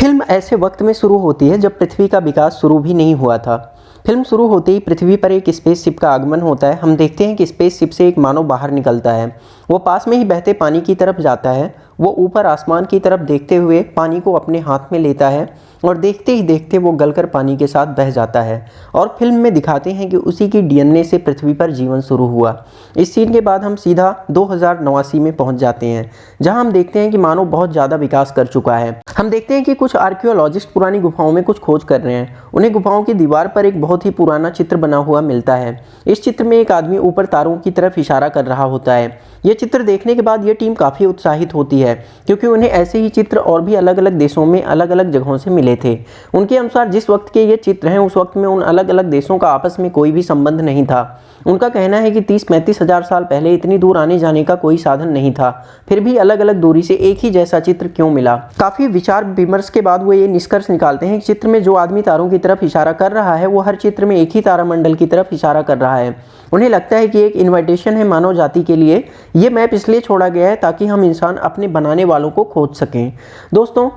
Film ऐसे वक्त में शुरू होती है जब पृथ्वी का विकास शुरू भी नहीं हुआ था। फिल्म शुरू होते ही पृथ्वी पर एक स्पेसशिप का आगमन होता है। हम देखते हैं कि स्पेसशिप से एक मानव बाहर निकलता है। वो पास में ही बहते पानी की तरफ जाता है। वो ऊपर आसमान की तरफ देखते हुए पानी को अपने हाथ में लेता है और देखते ही देखते वो गलकर पानी के साथ बह जाता है। और फिल्म में दिखाते हैं कि उसी की डीएनए से पृथ्वी पर जीवन शुरू हुआ। इस सीन के बाद हम सीधा 2089 में पहुंच जाते हैं, जहां हम देखते हैं कि मानव बहुत ज़्यादा विकास कर चुका है। हम देखते हैं कि कुछ आर्कियोलॉजिस्ट पुरानी गुफाओं में कुछ खोज कर रहे हैं। उन्हें गुफाओं की दीवार पर एक बहुत ही पुराना चित्र बना हुआ मिलता है। इस चित्र में एक आदमी ऊपर तारों की तरफ इशारा कर रहा होता है। ये चित्र देखने के बाद ये टीम काफ़ी उत्साहित होती है, क्योंकि उन्हें ऐसे ही चित्र और भी अलग अलग देशों में अलग अलग जगहों से मिले थे। उनके अनुसार जिस वक्त के ये चित्र हैं उस वक्त में उन अलग अलग देशों का आपस में कोई भी संबंध नहीं था। उनका कहना है कि 30-35 हज़ार साल पहले इतनी दूर आने जाने का कोई साधन नहीं था, फिर भी अलग अलग दूरी से एक ही जैसा चित्र क्यों मिला। काफ़ी विचार विमर्श के बाद वो ये निष्कर्ष निकालते हैं कि चित्र में जो आदमी तारों की तरफ इशारा कर रहा है वो हर चित्र में एक ही तारामंडल की तरफ इशारा कर रहा है। उन्हें लगता है कि एक इन्विटेशन है मानव जाति के लिए। ये मैप इसलिए छोड़ा गया है ताकि हम इंसान अपने बनाने वालों को खोज सकें। दोस्तों,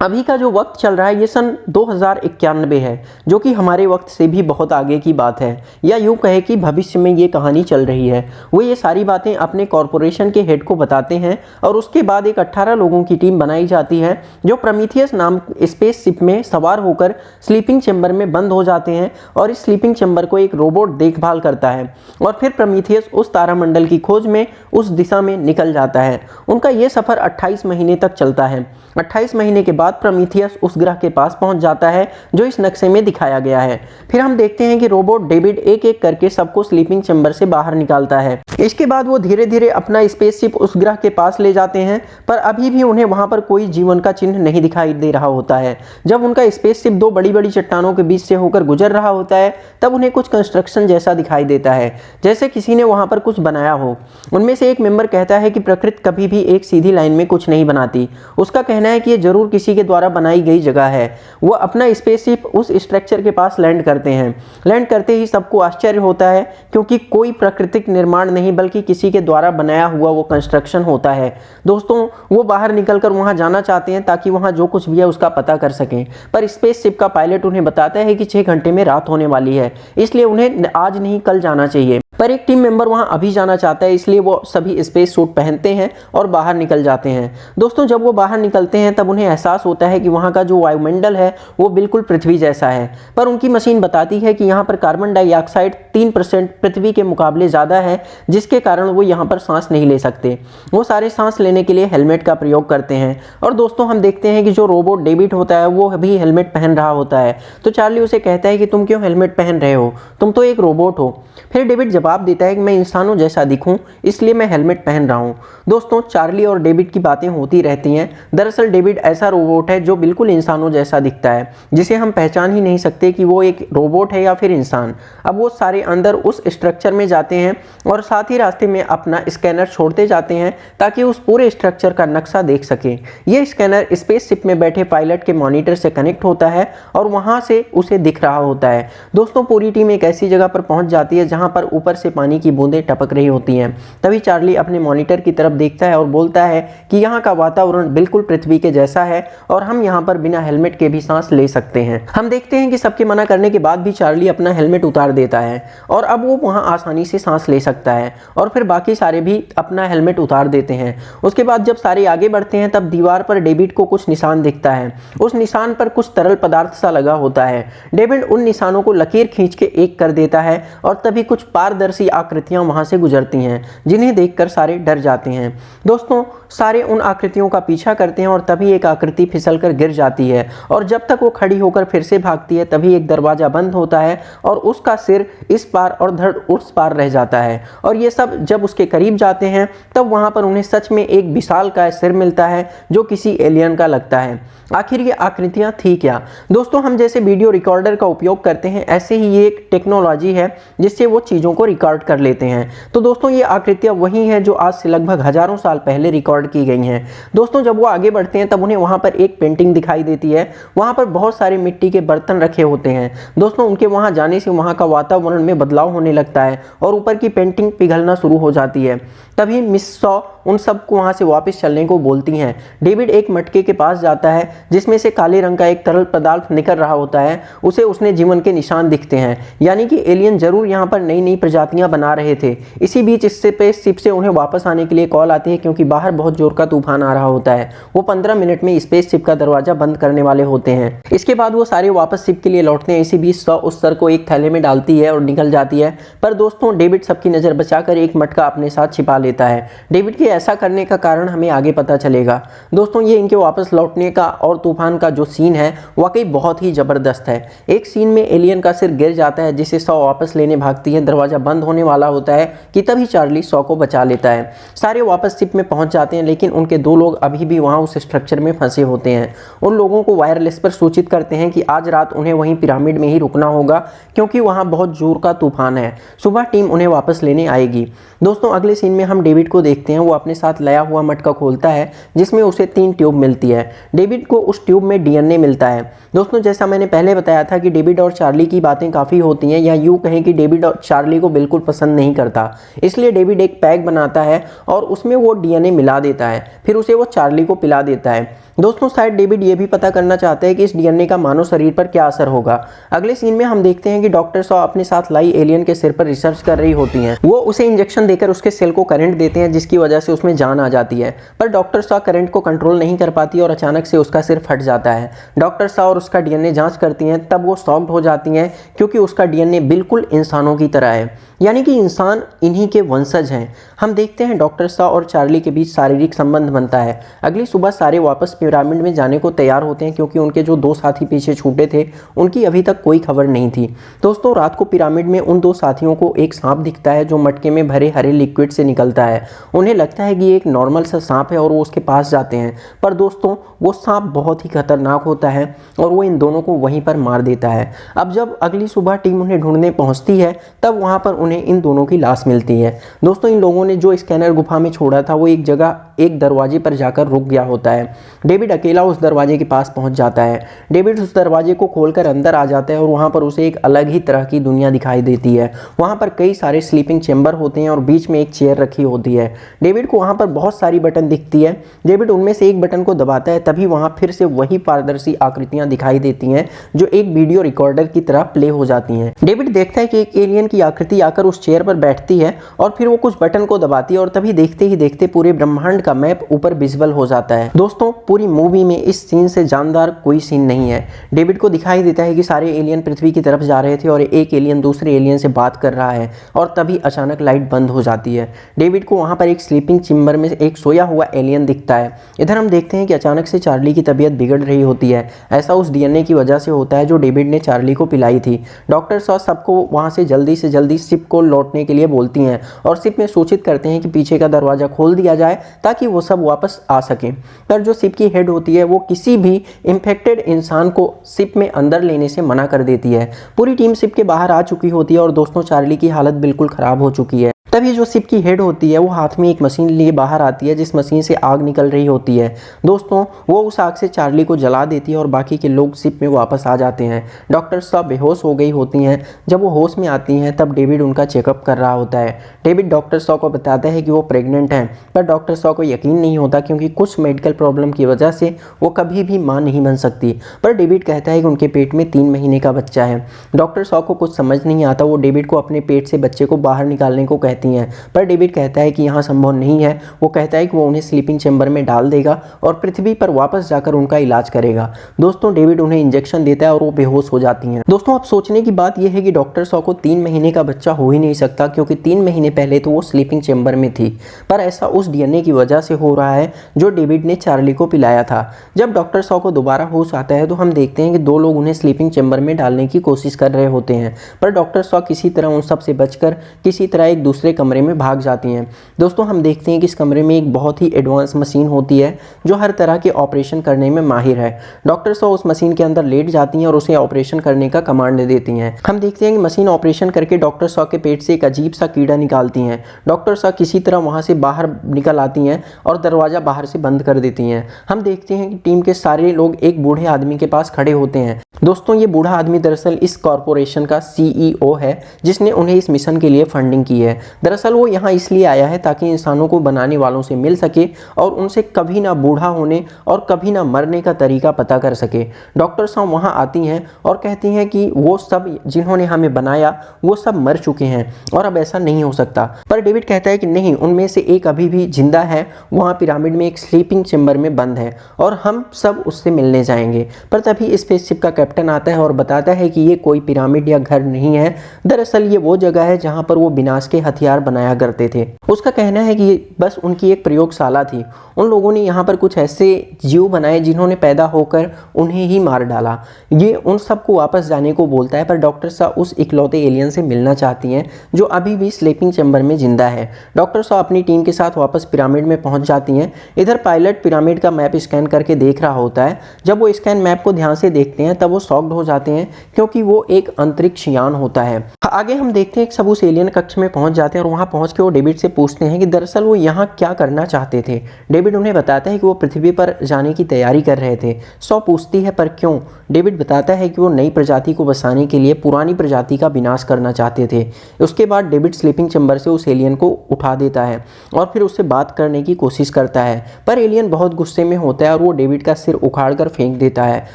अभी का जो वक्त चल रहा है ये सन 2091 है, जो कि हमारे वक्त से भी बहुत आगे की बात है, या यूँ कहे कि भविष्य में ये कहानी चल रही है। वो ये सारी बातें अपने कॉरपोरेशन के हेड को बताते हैं और उसके बाद एक 18 लोगों की टीम बनाई जाती है जो प्रमीथियस नाम स्पेसशिप में सवार होकर स्लीपिंग चैम्बर में बंद हो जाते हैं। और इस स्लीपिंग चैम्बर को एक रोबोट देखभाल करता है और फिर प्रमीथियस उस तारामंडल की खोज में उस दिशा में निकल जाता है। उनका ये सफ़र 28 महीने तक चलता है। 28 महीने के बाद प्रमीथियस उस ग्रह के पास पहुंच जाता है जो इस नक्शे में दिखाया गया है। फिर हम देखते हैं कि रोबोट डेविड एक एक करके सबको स्लीपिंग चैम्बर से बाहर निकालता है। इसके बाद वो धीरे धीरे अपना स्पेसशिप उस ग्रह के पास ले जाते हैं, पर अभी भी उन्हें वहां पर कोई जीवन का चिन्ह नहीं दिखाई दे रहा होता है। जब उनका स्पेसशिप दो बड़ी बड़ी चट्टानों के बीच से होकर गुजर रहा होता है तब उन्हें कुछ कंस्ट्रक्शन जैसा दिखाई देता है, जैसे किसी ने वहां पर कुछ बनाया हो। उनमें से एक मेंबर कहता है कि प्रकृति कभी भी एक सीधी लाइन में कुछ नहीं बनाती। उसका कहना है कि ये जरूर किसी के द्वारा बनाई गई जगह है। वो अपना स्पेसशिप उस स्ट्रक्चर के पास लैंड करते हैं। लैंड करते ही सबको आश्चर्य होता है, क्योंकि कोई प्राकृतिक निर्माण नहीं बल्कि किसी के द्वारा बनाया हुआ वो कंस्ट्रक्शन होता है। दोस्तों, वो बाहर निकलकर वहां जाना चाहते हैं ताकि वहां जो कुछ भी है उसका पता कर सकें, पर स्पेसशिप का पायलट उन्हें बताता है कि 6 घंटे में रात होने वाली है, इसलिए उन्हें आज नहीं कल जाना चाहिए। पर एक टीम मेंबर वहां अभी जाना चाहता है, इसलिए वो सभी स्पेस सूट पहनते हैं और बाहर निकल जाते हैं। दोस्तों, जब वो बाहर निकलते हैं तब उन्हें एहसास होता है कि वहां का जो वायुमंडल है वो बिल्कुल पृथ्वी जैसा है, पर उनकी मशीन बताती है कि यहाँ पर कार्बन डाइऑक्साइड 3% पृथ्वी के मुकाबले ज़्यादा है, जिसके कारण वो यहाँ पर सांस नहीं ले सकते। वो सारे सांस लेने के लिए हेलमेट का प्रयोग करते हैं। और दोस्तों, हम देखते हैं कि जो रोबोट डेविड होता है वो भी हेलमेट पहन रहा होता है। तो चार्ली उसे कहता है कि तुम क्यों हेलमेट पहन रहे हो, तुम तो एक रोबोट हो। फिर डेविड जवाब देता है कि मैं इंसानों जैसा दिखूं इसलिए मैं हेलमेट पहन रहा हूं। दोस्तों, चार्ली और डेविड की बातें होती रहती हैं। दरअसल डेविड ऐसा रोबोट है जो बिल्कुल इंसानों जैसा दिखता है, जिसे हम पहचान ही नहीं सकते कि वो एक रोबोट है या फिर इंसान। अब वो सारे अंदर उस स्ट्रक्चर में जाते हैं और साथ ही रास्ते में अपना स्कैनर छोड़ते जाते हैं ताकि उस पूरे स्ट्रक्चर का नक्शा देख सकें। ये स्कैनर स्पेसशिप में बैठे पायलट के मॉनिटर से कनेक्ट होता है और वहाँ से उसे दिख रहा होता है। दोस्तों, पूरी टीम एक ऐसी जगह पर पहुँच जाती है जहाँ पर ऊपर से पानी की बूंदें टपक रही होती हैं। तभी चार्ली अपने मॉनिटर की तरफ देखता है और बोलता है कि यहाँ का वातावरण बिल्कुल पृथ्वी के जैसा है और हम यहाँ पर बिना हेलमेट के भी सांस ले सकते हैं। हम देखते हैं कि सबके मना करने के बाद भी चार्ली अपना हेलमेट उतार देता है और अब वो वहाँ आसानी से सांस ले सकता है। और फिर बाकी सारे भी अपना हेलमेट उतार देते हैं। उसके बाद जब सारे आगे बढ़ते हैं तब दीवार पर डेविड को कुछ निशान दिखता है। उस निशान पर कुछ तरल पदार्थ सा लगा होता है। डेविड उन निशानों को लकीर खींच के एक कर देता है और तभी कुछ पारदर्शी आकृतियां वहां से गुजरती हैं, जिन्हें देखकर सारे डर जाते हैं। दोस्तों, सारे उन आकृतियों का पीछा करते हैं और तभी एक आकृति फिसलकर गिर जाती है और जब तक वो खड़ी होकर फिर से भागती है तभी एक दरवाजा बंद होता है और उसका सिर इस पार और धड़ उस पार रह जाता है। और ये सब जब उसके करीब जाते हैं तब वहां पर उन्हें सच में एक विशाल का सिर मिलता है जो किसी एलियन का लगता है। आखिर ये आकृतियां थी क्या? दोस्तों, हम जैसे वीडियो रिकॉर्डर का उपयोग करते हैं ऐसे ही ये एक टेक्नोलॉजी है जिससे वो चीज़ों को रिकॉर्ड कर लेते हैं। तो दोस्तों, ये आकृतियां वही हैं जो आज से लगभग हजारों साल पहले रिकॉर्ड की गई हैं। दोस्तों, जब वो आगे बढ़ते हैं तब उन्हें वहां पर एक पेंटिंग दिखाई देती है। वहां पर बहुत सारे मिट्टी के बर्तन रखे होते हैं। दोस्तों, उनके वहां जाने से वहां का वातावरण में बदलाव होने लगता है और ऊपर की पेंटिंग पिघलना शुरू हो जाती है। तभी मिस सॉ उन सबको वहाँ से वापस चलने को बोलती हैं। डेविड एक मटके के पास जाता है जिसमें से काले रंग का एक तरल पदार्थ निकल रहा होता है। उसे उसने जीवन के निशान दिखते हैं, यानी कि एलियन जरूर यहाँ पर नई नई प्रजातियां बना रहे थे। इसी बीच स्पेस शिप से उन्हें वापस आने के लिए कॉल आती है क्योंकि बाहर बहुत जोर का तूफान आ रहा होता है। वो 15 मिनट में स्पेस शिप का दरवाजा बंद करने वाले होते हैं। इसके बाद वो सारे वापस शिप के लिए लौटते हैं। इसी बीच सॉ उस सर को एक थैले में डालती है और निकल जाती है। पर दोस्तों डेविड सबकी नजर बचाकर एक मटका अपने साथ छिपा लेता है। डेविड के ऐसा करने का कारण हमें आगे पता चलेगा। दोस्तों ये इनके वापस लौटने का और तूफान का जो सीन है वाकई बहुत ही जबरदस्त है। एक सीन में एलियन का सिर गिर जाता है जिसे सॉ वापस लेने भागती है। दरवाजा बंद होने वाला होता है कि तभी चार्ली सॉ को बचा लेता है। सारे वापस शिप में पहुंच जाते हैं, लेकिन उनके 2 लोग अभी भी वहां उस स्ट्रक्चर में फंसे होते हैं। उन लोगों को वायरलेस पर सूचित करते हैं कि आज रात उन्हें वहीं पिरामिड में ही रुकना होगा क्योंकि वहां बहुत जोर का तूफान है। सुबह टीम उन्हें वापस लेने आएगी। दोस्तों अगले सीन में हम डेविड को देखते हैं। वो अपने साथ लाया हुआ मटका खोलता है जिसमें उसे 3 ट्यूब मिलती है। डेविड को उस ट्यूब में डीएनए मिलता है। दोस्तों जैसा मैंने पहले बताया था कि डेविड और चार्ली की बातें काफ़ी होती हैं, या यूँ कहें कि डेविड और चार्ली को बिल्कुल पसंद नहीं करता। इसलिए डेविड एक पैक बनाता है और उसमें वो डीएनए मिला देता है, फिर उसे वो चार्ली को पिला देता है। दोस्तों शायद डेविड ये भी पता करना चाहता है कि इस डीएनए का मानव शरीर पर क्या असर होगा। अगले सीन में हम देखते हैं कि डॉक्टर सॉ अपने साथ लाई एलियन के सिर पर रिसर्च कर रही होती हैं। वो उसे इंजेक्शन देकर उसके सेल को करंट देते हैं जिसकी वजह से उसमें जान आ जाती है। पर डॉक्टर सॉ करंट को कंट्रोल नहीं कर पाती और अचानक से उसका सिर फट जाता है। डॉक्टर सॉ और उसका डीएनए जांच करती हैं, तब वो शॉक्ड हो जाती हैं क्योंकि उसका डीएनए बिल्कुल इंसानों की तरह है, यानी कि इंसान इन्हीं के वंशज हैं। हम देखते हैं डॉक्टर सॉ और चार्ली के बीच शारीरिक संबंध बनता है। अगली सुबह सारे वापस पिरामिड में जाने को तैयार होते हैं क्योंकि उनके जो 2 साथी पीछे छूटे थे उनकी अभी तक कोई खबर नहीं थी। दोस्तों रात को पिरामिड में उन 2 साथियों को एक सांप दिखता है जो मटके में भरे हरे लिक्विड से निकलता है। उन्हें लगता है कि एक नॉर्मल सा सांप है और वो उसके पास जाते हैं, पर दोस्तों वो सांप बहुत ही खतरनाक होता है और वो इन दोनों को वहीं पर मार देता है। अब जब अगली सुबह टीम उन्हें ढूंढने पहुंचती है तब वहां पर उन्हें इन दोनों की लाश मिलती है। दोस्तों इन लोगों ने जो स्कैनर गुफा में छोड़ा था वो एक जगह एक दरवाजे पर जाकर रुक गया होता है। डेविड अकेला उस दरवाजे के पास पहुंच जाता है। डेविड उस दरवाजे को खोलकर अंदर आ जाता है और वहां पर उसे एक अलग ही तरह की दुनिया दिखाई देती है। वहां पर कई सारे स्लीपिंग चेंबर होते हैं और बीच में एक चेयर रखी होती है। डेविड को वहां पर बहुत सारी बटन दिखती है। डेविड उनमें से एक बटन को दबाता है, तभी वहां फिर से वही पारदर्शी आकृतियां दिखाई देती हैं जो एक वीडियो रिकॉर्डर की तरह प्ले हो जाती हैं। डेविड देखता है कि एक एलियन की आकृति आकर उस चेयर पर बैठती है और फिर वो कुछ बटन को दबाती है और तभी देखते ही देखते पूरे ब्रह्मांड का मैप ऊपर विजिबल हो जाता है। दोस्तों पूरी मूवी में इस सीन से जानदार कोई सीन नहीं है। डेविड को दिखाई देता है कि सारे एलियन पृथ्वी की तरफ जा रहे थे और एक एलियन दूसरे एलियन से बात कर रहा है और तभी अचानक लाइट बंद हो जाती है। डेविड को वहां पर एक स्लीपिंग चेंबर में एक सोया हुआ एलियन दिखता है। इधर हम देखते हैं कि अचानक से चार्ली की तबीयत बिगड़ रही होती है। ऐसा उस डीएनए की वजह से होता है जो डेविड ने चार्ली को पिलाई थी। डॉक्टर सॉ सबको वहां से जल्दी शिप को लौटने के लिए बोलती हैं और शिप में सूचित करते हैं कि पीछे का दरवाजा खोल दिया जाए ताकि वो सब वापस आ सकें। पर जो शिप की हेड होती है वो किसी भी इन्फेक्टेड इंसान को शिप में अंदर लेने से मना कर देती है। पूरी टीम शिप के बाहर आ चुकी होती है और दोस्तों चार्ली की हालत बिल्कुल खराब हो चुकी है। तभी जो शिप की हेड होती है वो हाथ में एक मशीन लिए बाहर आती है जिस मशीन से आग निकल रही होती है। दोस्तों वो उस आग से चार्ली को जला देती है और बाकी के लोग शिप में वापस आ जाते हैं। डॉक्टर सब बेहोश हो गई होती हैं। जब वो होश में आती हैं तब डेविड उनका चेकअप कर रहा होता है। डेविड डॉक्टर सॉ को बताता है कि वो प्रेग्नेंट हैं, पर डॉक्टर सॉ को यकीन नहीं होता क्योंकि कुछ मेडिकल प्रॉब्लम की वजह से वो कभी भी मां नहीं बन सकती। पर डेविड कहता है कि उनके पेट में 3 महीने का बच्चा है। डॉक्टर सॉ को कुछ समझ नहीं आता। वो डेविड को अपने पेट से बच्चे को बाहर निकालने को कहती हैं, पर डेविड कहता है कि यहाँ संभव नहीं है। वो कहता है कि वो उन्हें स्लीपिंग चेंबर में डाल देगा और पृथ्वी पर वापस जाकर उनका इलाज करेगा। दोस्तों डेविड उन्हें इंजेक्शन देता है और वो बेहोश हो जाती हैं। दोस्तों अब सोचने की बात यह है कि डॉक्टर सॉ को 3 महीने का बच्चा हो ही नहीं सकता क्योंकि 3 महीने पहले तो वो स्लीपिंग चेंबर में थी, पर ऐसा उस डीएनए की वजह से हो रहा है जो डेविड ने चार्ली को पिलाया था। जब डॉक्टर सॉ को दोबारा होश आता है तो हम देखते हैं कि 2 लोग उन्हें स्लीपिंग चेंबर में डालने की कोशिश कर रहे होते हैं, पर डॉक्टर सॉ किसी तरह उन सब से बचकर किसी तरह एक दूसरे कमरे में भाग जाती हैं। दोस्तों हम देखते हैं कि इस कमरे में एक बहुत ही एडवांस मशीन होती है जो हर तरह के ऑपरेशन करने में माहिर है। डॉक्टर सॉ उस मशीन के अंदर लेट जाती हैं और उसे ऑपरेशन करने का कमांड दे देती हैं। हम देखते हैं कि मशीन ऑपरेशन करके डॉक्टर सॉ के पेट से एक अजीब सा कीड़ा निकालती हैं। डॉक्टर सॉ किसी तरह वहां से बाहर निकल आती हैं और दरवाजा बाहर से बंद कर देती हैं। हम देखते हैं कि टीम के सारे लोग एक बूढ़े आदमी के पास खड़े होते हैं। दोस्तों ये बूढ़ा आदमी दरअसल इस कॉर्पोरेशन का CEO है जिसने उन्हें इस मिशन के लिए फंडिंग की है। दरअसल वो यहाँ इसलिए आया है ताकि इंसानों को बनाने वालों से मिल सके और उनसे कभी ना बूढ़ा होने और कभी ना मरने का तरीका पता कर सके। डॉक्टर साहब वहाँ आती हैं और कहती हैं कि वो सब जिन्होंने हमें बनाया वो सब मर चुके हैं और अब ऐसा नहीं हो सकता। पर डेविड कहता है कि नहीं, उनमें से एक अभी भी जिंदा है, वहाँ पिरामिड में एक स्लीपिंग चेम्बर में बंद है और हम सब उससे मिलने जाएंगे। पर तभी स्पेसशिप का कैप्टन आता है और बताता है कि ये कोई पिरामिड या घर नहीं है, दरअसल ये वो जगह है जहाँ पर वो विनाश के हथियार बनाया करते थे। उसका कहना है कि बस उनकी एक प्रयोगशाला थी, उन लोगों ने यहाँ पर कुछ ऐसे जीव बनाए जिन्होंने पैदा होकर उन्हें ही मार डाला। ये उन सबको वापस जाने को बोलता है, पर डॉक्टर साहब उस इकलौते एलियन से मिलना चाहती हैं जो अभी भी स्लीपिंग चैम्बर में जिंदा है। डॉक्टर साहब अपनी टीम के साथ वापस पिरामिड में पहुंच जाती हैं। इधर पायलट पिरामिड का मैप स्कैन करके देख रहा होता है। जब वो स्कैन मैप को ध्यान से देखते हैं तब वो शॉक्ड हो जाते हैं क्योंकि वो एक अंतरिक्ष यान होता है। आगे हम देखते हैं कि सब उस एलियन कक्ष में पहुंच जाते हैं और वहां पहुंच के वो डेविड से पूछते हैं कि दरअसल वो यहाँ क्या करना चाहते थे। डेविड उन्हें बताता है कि वो पृथ्वी पर जाने की तैयारी कर रहे थे। सॉ पूछती है पर क्यों? डेविड बताता है कि वो नई प्रजाति को बसाने के लिए पुरानी प्रजाति का विनाश करना चाहते थे। उसके बाद डेविड स्लीपिंग चैम्बर से उस एलियन को उठा देता है और फिर उससे बात करने की कोशिश करता है, पर एलियन बहुत गुस्से में होता है और वो डेविड का सिर उखाड़ कर फेंक देता है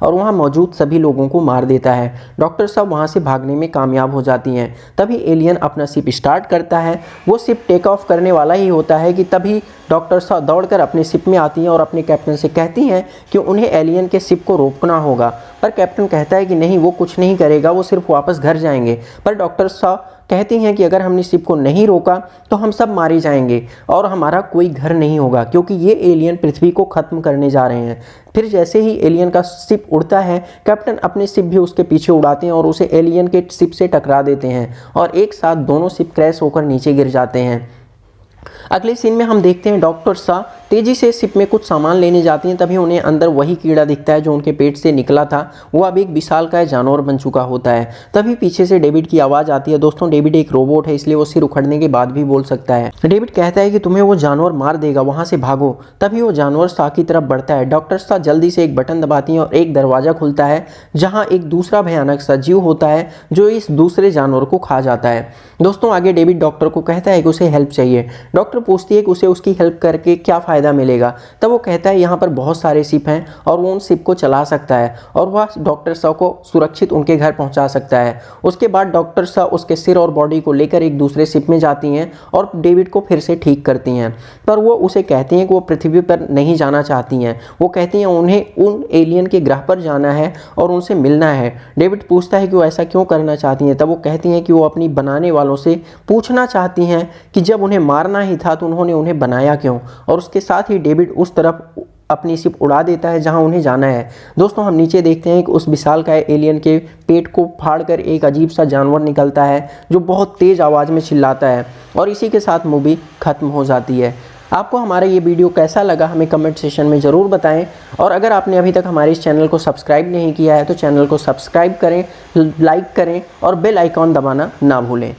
और वहाँ मौजूद सभी लोगों को मार देता है। डॉक्टर साहब वहाँ से भागने में कामयाब हो जाती हैं। तभी एलियन अपना शिप स्टार्ट करता है। वो शिप टेक ऑफ करने वाला ही होता है कि तभी डॉक्टर साहब दौड़कर अपने शिप में आती हैं और अपने कैप्टन से कहती हैं कि उन्हें एलियन के शिप को रोकना होगा। पर कैप्टन कहता है कि नहीं, वो कुछ नहीं करेगा, वो सिर्फ वापस घर जाएंगे। पर डॉक्टर साहब कहती हैं कि अगर हमने शिप को नहीं रोका तो हम सब मारे जाएंगे और हमारा कोई घर नहीं होगा क्योंकि ये एलियन पृथ्वी को ख़त्म करने जा रहे हैं। फिर जैसे ही एलियन का शिप उड़ता है, कैप्टन अपने शिप भी उसके पीछे उड़ाते हैं और उसे एलियन के शिप से टकरा देते हैं और एक साथ दोनों शिप क्रैश होकर नीचे गिर जाते हैं। अगले सीन में हम देखते हैं डॉक्टर शाह तेजी से शिप में कुछ सामान लेने जाती हैं। तभी उन्हें अंदर वही कीड़ा दिखता है जो उनके पेट से निकला था। वो अब एक विशालकाय जानवर बन चुका होता है। तभी पीछे से डेविड की आवाज़ आती है। दोस्तों, डेविड एक रोबोट है इसलिए वो सिर उखड़ने के बाद भी बोल सकता है। डेविड कहता है कि तुम्हें वो जानवर मार देगा, वहाँ से भागो। तभी वो जानवर शाह की तरफ बढ़ता है। डॉक्टर शाह जल्दी से एक बटन दबाती हैं और एक दरवाज़ा खुलता है जहाँ एक दूसरा भयानक सा जीव होता है जो इस दूसरे जानवर को खा जाता है। दोस्तों, आगे डेविड डॉक्टर को कहता है कि उसे हेल्प चाहिए। डॉक्टर पूछती है कि उसे उसकी हेल्प करके क्या फ़ायदा मिलेगा। तब वो कहता है यहाँ पर बहुत सारे शिप हैं और वो उन शिप को चला सकता है और वह डॉक्टर शाह को सुरक्षित उनके घर पहुँचा सकता है। उसके बाद डॉक्टर शाह उसके सिर और बॉडी को लेकर एक दूसरे शिप में जाती हैं और डेविड को फिर से ठीक करती हैं। पर वो उसे कहती हैं कि वो पृथ्वी पर नहीं जाना चाहती हैं। वो कहती हैं उन्हें उन एलियन के ग्रह पर जाना है और उनसे मिलना है। डेविड पूछता है कि वो ऐसा क्यों करना चाहती हैं। तब वो कहती हैं कि वो अपनी बनाने वालों से पूछना चाहती हैं कि जब उन्हें मारना ही था तो उन्होंने उन्हें बनाया क्यों। और उसके साथ ही डेविड उस तरफ अपनी शिप उड़ा देता है जहां उन्हें जाना है। दोस्तों, हम नीचे देखते हैं कि उस विशालकाय एलियन के पेट को फाड़कर एक अजीब सा जानवर निकलता है जो बहुत तेज़ आवाज़ में चिल्लाता है और इसी के साथ मूवी ख़त्म हो जाती है। आपको हमारा ये वीडियो कैसा लगा हमें कमेंट सेशन में ज़रूर बताएं और अगर आपने अभी तक हमारे इस चैनल को सब्सक्राइब नहीं किया है तो चैनल को सब्सक्राइब करें, लाइक करें और बेल आइकॉन दबाना ना भूलें।